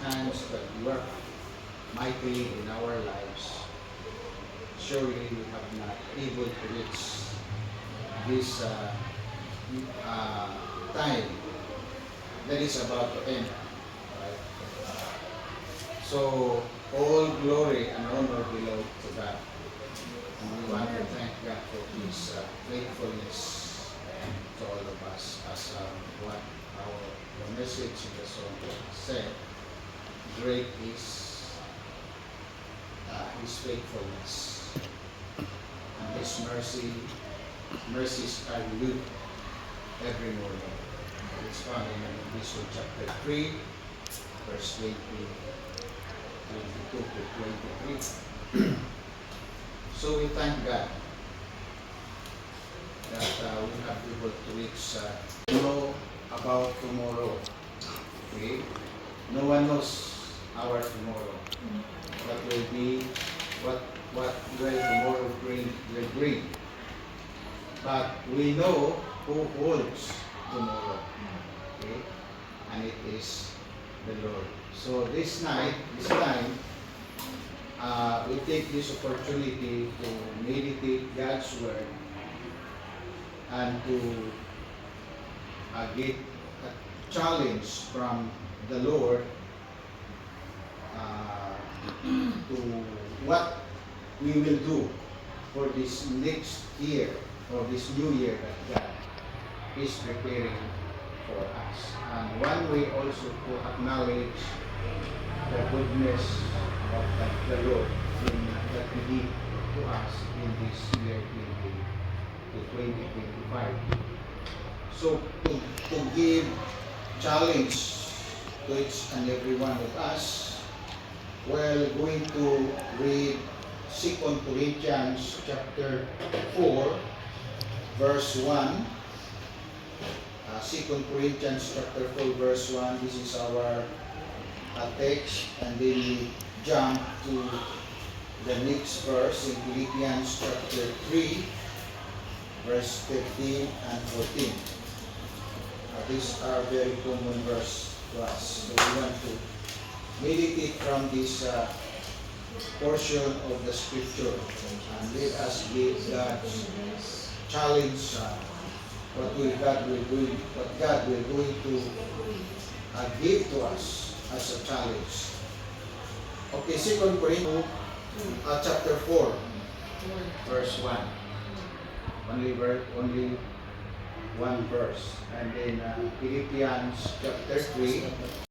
hands that work mightily in our lives, surely we have not able to reach this time that is about to end. Right? So all glory and honor belong to God. And we want to thank God for His faithfulness to all of us, as what the message in the song said. Great is His faithfulness, and His mercies are new every morning. It's found in Ephesians chapter 3, verse 22 to 23. So we thank God that we have able to reach know about tomorrow. Okay? No one knows our tomorrow. What will be, what will tomorrow will bring. But we know who holds tomorrow. Okay? And it is the Lord. So this time, we take this opportunity to meditate God's Word and to get a challenge from the Lord to what we will do for this next year or this new year that God is preparing for us. And one way also to acknowledge the goodness of the Lord that He did to us in this year 2025. So to give challenge to each and every one of us, we're going to read 2 Corinthians chapter 4, verse 1. 2 Corinthians chapter 4, verse 1. This is our text, and then we jump to the next verse in Philippians chapter 3, verse 13 and 14. These are very common verse to us. So we want to meditate from this portion of the scripture, and let us give God's challenge. What God will going to give to us as a challenge. Okay, 2 Corinthians chapter 4, verse 1. Only one verse. And then Philippians chapter 3.